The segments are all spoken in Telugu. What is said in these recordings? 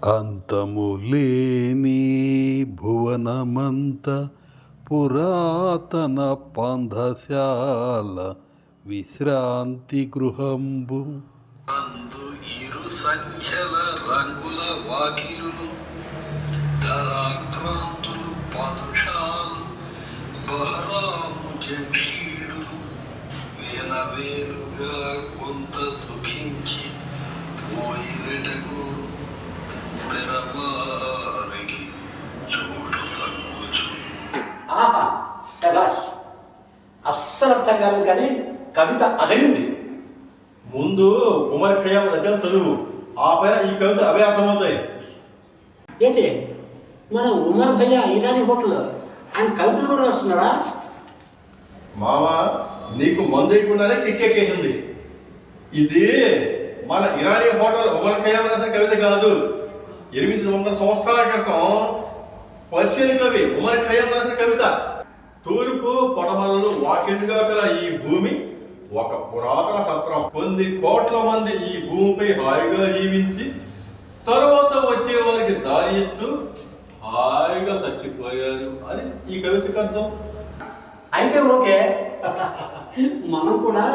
అంతములేని భువనమంత పురాతన పంధశాల విశ్రాంతి గృహంబు అందు ఇరు సంఖ్యల రంగుల వాకిలులు ధరాక్రాంతులు పదుషాలు బహరాము జంషీడులు వేనవేలుగా కొంత సుఖించి పోయినటకు తెరవారికి చోటు సంగుచు. ఆహా శభాష్, అస్సలు అర్థం కాలేదు కానీ కవిత అదగింది. ముందు ఉమర్ ఖయ్యాం రచన చదువు, ఆ పైన ఈ కవిత అవే అర్థమవుతాయి. ఏంటి మన ఉమర్ భయ్య ఇరానీ హోటల్ ఆయన కవితలు కూడా వస్తున్నాడా? మామ నీకు మందు ఎక్కువనే కిక్కెక్కేసింది. ఇది మన ఇరానీ హోటల్ ఉమర్ ఖయ్యాం రాసిన కవిత కాదు. 800 సంవత్సరాల క్రితం పర్షియన్ కవి ఉమర్ ఖయ్యాం రాసిన కవిత. తూర్పు పడమరలు వాకిలుగా గల ఈ భూమి ఒక పురాతన సత్రం. కొన్ని కోట్ల మంది ఈ భూమిపై హాయిగా జీవించి తరువాత వచ్చే వారికి దారి ఇస్తూ హాయిగా చచ్చిపోయారు అని ఈ కవితకి అర్థం. అయితే ఓకే, మనం కూడా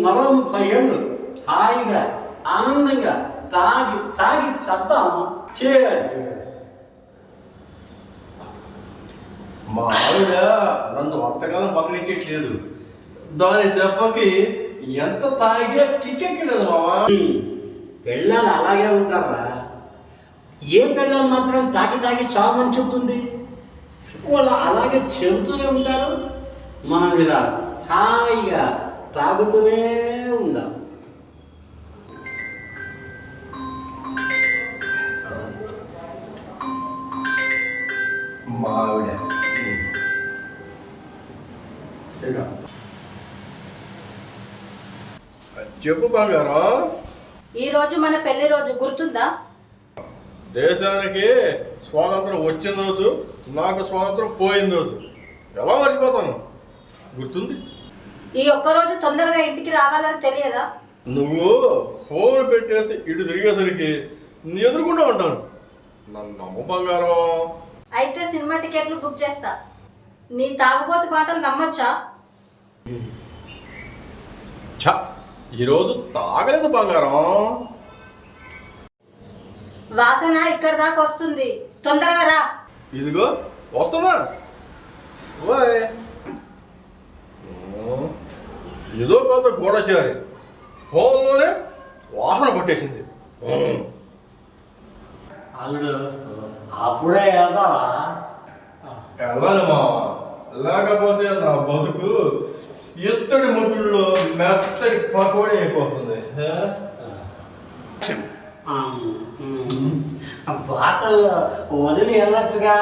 మరో 30 ఏళ్ళు హాయిగా ఆనందంగా తాగి తాగి చద్దాం. మా ఆవిడ నన్ను అంతకాలం పక్కనిచ్చట్లేదు. దాని దెబ్బకి ఎంత తాగినా కిక్కెక్కలేదు మావా. పెళ్ళాలు అలాగే ఉంటారా? ఏ పెళ్ళాలు మాత్రం తాగి తాగి చావని చెప్తుంది? వాళ్ళు అలాగే చెబుతూనే ఉంటారు. మనం ఇలా హాయిగా తాగుతూనే ఉందాం. మా ఆవిడ చెప్పు బంగారం. ఈ రోజు మన పెళ్లి రోజు గుర్తుందా? దేశానికి స్వాతంత్రం వచ్చిన రోజు, నాకు స్వాతంత్రం పోయిన రోజు. ఎలా మర్చిపోతాను? గుర్తుంది. ఈ ఒక్కరోజు తొందరగా ఇంటికి రావాలని తెలియదా? నువ్వు ఫోన్ పెట్టేసి ఇటు తిరిగేసరికి నీ ఎదురుకుండా ఉంటాను. నన్ను నమ్ము బంగారం. అయితే సినిమా టికెట్లు బుక్ చేస్తా. నీ తాగుబోతు మాటలు నమ్మొచ్చా? ఈరోజు తాగలేదు బంగారం. వాసన ఇక్కడ దాకా వస్తుంది, తొందరగా రా. ఇదిగో వస్తున్నా. ఓయ్ ఏదో పెద్ద గూఢచారి ఫోన్లోనే వాసన పట్టేసింది. అల్లుడు అప్పుడే వెళ్తావా? వెళ్ళాలి మా, లేకపోతే నా బతుకు ఎత్తడి ముతుల్లో మెత్తడి పకోడీ అయిపోతుంది. బాటలు వదిలి వెళ్ళొచ్చుగా.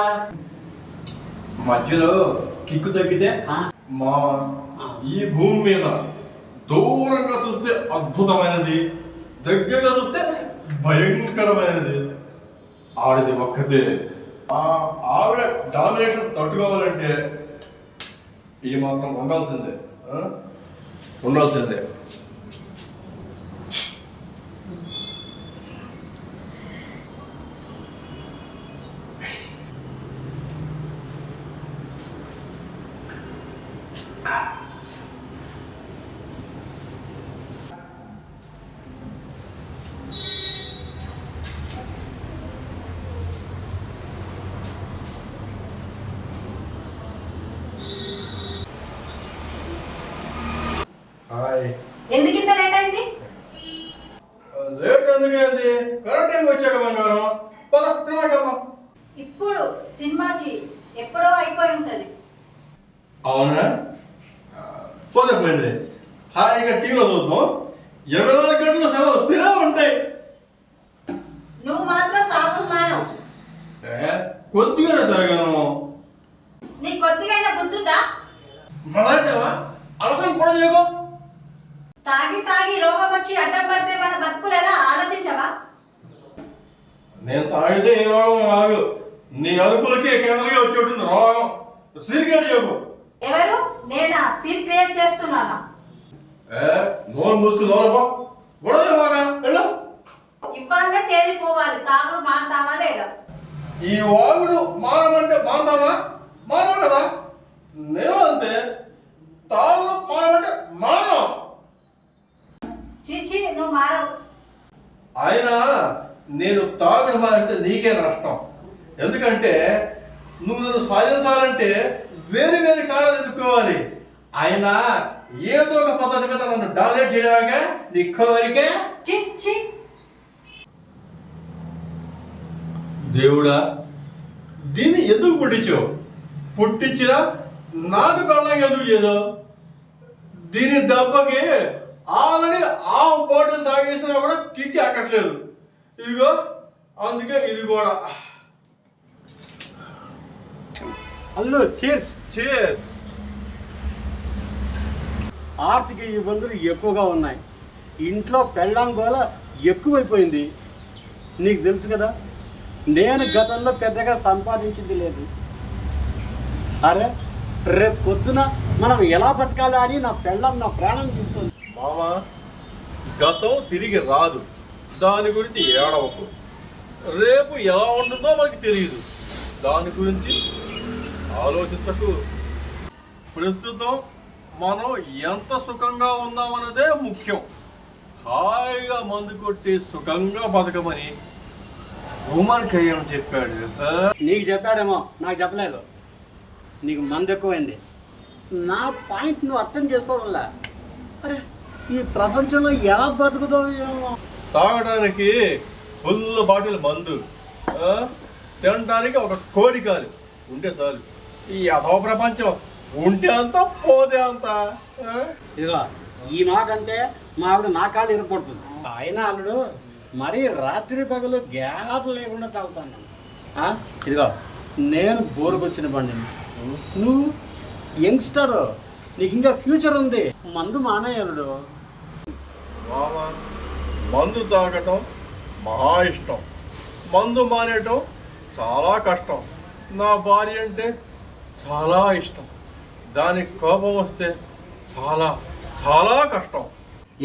మధ్యలో కిక్కు తగ్గితే మా ఈ భూమి మీద దూరంగా చూస్తే అద్భుతమైనది, దగ్గరగా చూస్తే భయంకరమైనది ఆవిడది ఒక్కతే. ఆవిడ డామినేషన్ తట్టుకోవాలంటే ఈ మాత్రం ఉండాల్సిందే. ఎందుకు ఇంత లేట్ అయింది? లేట్ ఎందుకైంది? కరెక్ట్ టైంకి వచ్చాక బంగారం. పద సినిమాకి వెళ్దాం. ఇప్పుడు సినిమాకి ఎప్పుడో అయిపోయి ఉంటది. అవునా? పోతే హాయిగా టీవీలో చూద్దాం. 24 గంటల సెలవు వస్తూనే ఉంటాయి. నువ్వు మాత్రం తాగుడు మానవు. కొద్దిగానే తాగాను. నీకు కొద్దిగా అయినా గుర్తుందా? మొదలెట్టావా? అవసరం కూడా చేయకు. తాగి తాగి రోగం వచ్చి అడ్డం పడితే మన బతుకులు ఎలా ఆలోచించవా? నేను తాగితే ఏ రోగం రాదు. నీ అరుపులకి కేంద్రంగా వచ్చి ఉంటుంది రోగం. సీక్రెట్ చెప్పు. ఎవరు? నేనా సీన్ క్రియేట్ చేస్తున్నానా? నోరు మూసుకు దూరపో. గొడవ మాగా వెళ్ళు. ఇవ్వాలే తేలిపోవాలి, తాగుడు ఈ వాగుడు మానమంటే మానదామా? మానవు కదా. నేను అంతే, తాగుడు మానమంటే మానవం. చీచి నువ్వు మారవు. అయినా నేను తాగుడు మారితే నీకే నష్టం. ఎందుకంటే నువ్వు నన్ను సాధించాలంటే వేరు వేరు కారణాలు ఎదుర్కోవాలి. అయినా ఏదో ఒక పద్ధతి మీద నన్ను డామినేట్ చేయడానికే నీ కోరికే. చిచ్చి దేవుడా, దీన్ని ఎందుకు పుట్టించావు? పుట్టించినా నాకు కళ్ళకి ఎందుకు చేయదు? దీని దెబ్బకి ఆల్రెడీ ఆ బాటిల్ తాగేసినా కూడా కిక్కి ఎక్కట్లేదు. ఇదిగో అందుకే ఇది కూడా. అల్లు చీర్స్. చేస్. ఆర్థిక ఇబ్బందులు ఎక్కువగా ఉన్నాయి, ఇంట్లో పెళ్ళాం గోల ఎక్కువైపోయింది. నీకు తెలుసు కదా, నేను గతంలో పెద్దగా సంపాదించింది లేదు. అరే రేపు పొద్దున మనం ఎలా బతకాలి అని నా పెళ్ళాం నా ప్రాణం చూస్తుంది. మామ, గతం తిరిగి రాదు, దాని గురించి ఏడవకు. రేపు ఎలా ఉంటుందో మనకి తెలియదు, దాని గురించి ఆలోచించకు. ప్రస్తుతం మనం ఎంత సుఖంగా ఉన్నామన్నదే ముఖ్యం. హాయిగా మందు కొట్టి సుఖంగా బతకమని ఉమర్ ఖయ్యాం చెప్పాడు. నీకు చెప్పాడేమో, నాకు చెప్పలేదు. నీకు మంది ఎక్కువైంది. నా పాయింట్ నువ్వు అర్థం చేసుకోవడంలా. అరే ఈ ప్రపంచంలో ఎలా బతుకుతావు ఏమో. తాగడానికి ఫుల్ బాటిల్ మందు, తినడానికి ఒక కోడికాలు ఉంటే చాలు. ఈ అధవ ప్రపంచం ఉంటే అంత పోతే అంత. ఇదిగో ఈ మాట అంటే మా ఆవిడ నా కాళ్ళు ఇరగొడుతుంది. అయినా అల్లుడు మరీ రాత్రి పగలు గ్యాప్ లేకుండా తాగుతాను. ఇదిగో నేను బోరుకొచ్చిన బండిని, నువ్వు యంగ్స్టర్, నీకు ఇంకా ఫ్యూచర్ ఉంది. మందు మానేయాలడు. మామ, మందు తాగటం మహా ఇష్టం, మందు మానేయటం చాలా కష్టం. నా భార్య అంటే చాలా ఇష్టం, దానికి కోపం వస్తే చాలా చాలా కష్టం.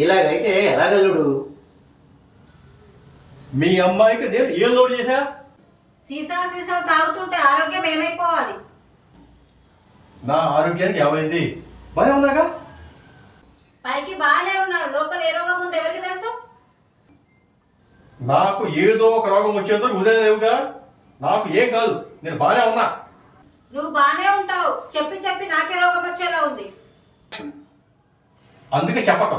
ఇలాగైతే ఎలాగల్లుడు? మీ అమ్మాయికి నేను ఏం లోడ్ చేశా? సీసాలు తాగుతుంటే ఆరోగ్యం ఏమైపోవాలి? నా ఆరోగ్యానికి ఏమైంది? బాగా ఉన్నాగా? పైకి బాగానే ఉన్నావు, లోపల ఏ రోగం ఉందో ఎవరికి తెలుసు? నాకు ఏదో ఒక రోగం వచ్చేందుకు ఉదయం లేవుగా. నాకు ఏం కాదు, నేను బాగానే ఉన్నా. నువ్వు బాగానే ఉంటావు, చెప్పి చెప్పి నాకే రోగం వచ్చేలా ఉంది. అందుకే చెప్పక.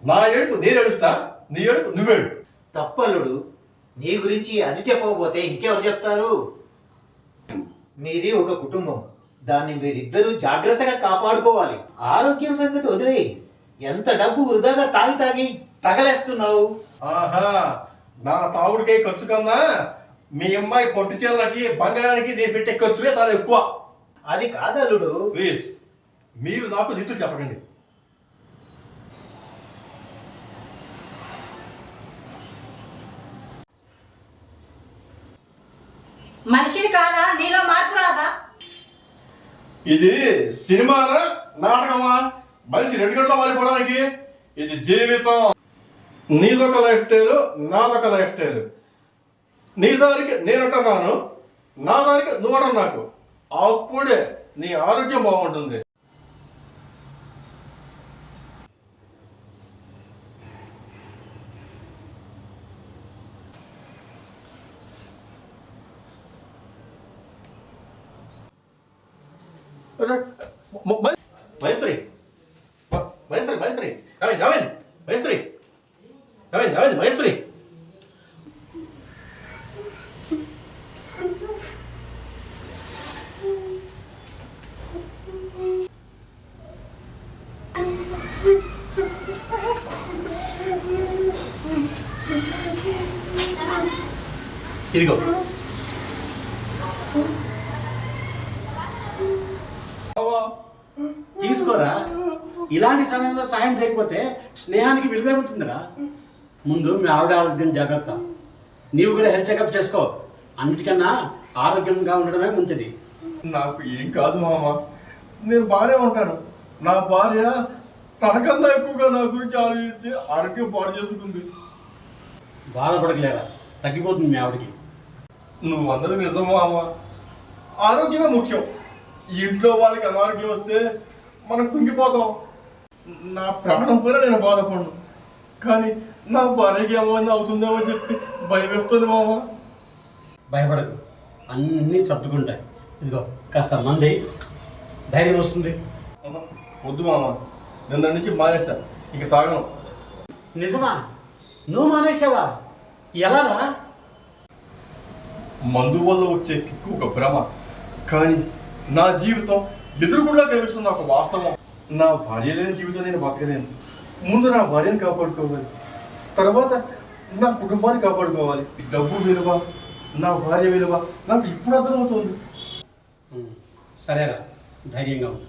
నా ఏడుపు నేను ఏడుస్తా, నీ ఏడుపు నువ్వేడు. తప్పల్లుడు, నీ గురించి అది చెప్పకపోతే ఇంకెవరు చెప్తారు? మీది ఒక కుటుంబం, దాన్ని మీరిద్దరూ జాగ్రత్తగా కాపాడుకోవాలి. ఆరోగ్యం సంగతి వదిలే, ఎంత డబ్బు వృధాగా తాగి తగలేస్తున్నావు. ఆహా, నా తాగుడికే ఖర్చు కన్నా మీ అమ్మాయి పొట్టు చీరలకి బంగారానికి నేను పెట్టే ఖర్చులే చాలా ఎక్కువ. అది కాదల్లుడు. ప్లీజ్, మీరు నాకు నీతులు చెప్పకండి. మనిషివి కాదా? నీలో మార్పు రాదా? ఇది సినిమానా నాటకమా? మనిషి 2 గంటల మారిపోవడానికి? ఇది జీవితం. నీదొక లైఫ్ స్టైల్, నాదొక లైఫ్ స్టైల్. నీ దానికి నేనంటున్నాను, నా దానికి నువ్వడం నాకు. అప్పుడే నీ ఆరోగ్యం బాగుంటుంది. మహేశ్వరి, మహేశ్వరి, మహేశ్వరి, నవీన్, మహేశ్వరి, నవీన్, నవీన్, మహేశ్వరి. ఇదిగో తీసుకోరా. ఇలాంటి సమయంలో సహాయం చేయకపోతే స్నేహానికి విలువైపోతుందిరా. ముందు మీ ఆవిడ ఆరోగ్యం జాగ్రత్త, నీవు కూడా హెల్త్ చెకప్ చేసుకో. అన్నిటికన్నా ఆరోగ్యంగా ఉండడమే మంచిది. నాకు ఏం కాదు మామ, నేను బాగానే ఉంటాను. నా భార్య తనకన్నా ఎక్కువగా నా గురించి ఆలోచించి ఆరోగ్యం పాడు చేసుకుంది. బాధపడకలేరా, తగ్గిపోతుంది మీ ఆవిడకి. నువ్వు అన్నది నిజం మామ. ఆరోగ్యమే ముఖ్యం. ఇంట్లో వాళ్ళకి అనారోగ్యం వస్తే మనం కుంగిపోతాం. నా ప్రాణం కూడా నేను బాధపడను, కానీ నా భార్యకి ఏమైనా అవుతుందేమో అని చెప్పి భయం వేస్తుంది మామ. భయపడదు, అన్నీ సర్దుకుంటాయి. ఇదిగో కాస్త మంది ధైర్యం వస్తుంది. వద్దు మామ, నిన్న నుంచి మానేస్తా, ఇక తాగను. నిజమా? నువ్వు మానేసావా? ఎలారా? మందు వల్ల వచ్చే కిక్కు ఒక భ్రమ, కానీ నా జీవితం ఎదురుకుండా కనిపిస్తున్న ఒక వాస్తవం. నా భార్య లేని జీవితం నేను బతకలేను. ముందు నా భార్యను కాపాడుకోవాలి, తర్వాత నా కుటుంబాన్ని కాపాడుకోవాలి. డబ్బు విలువ, నా భార్య విలువ నాకు ఇప్పుడు అర్థమవుతుంది. సరేరా, ధైర్యంగా ఉంది.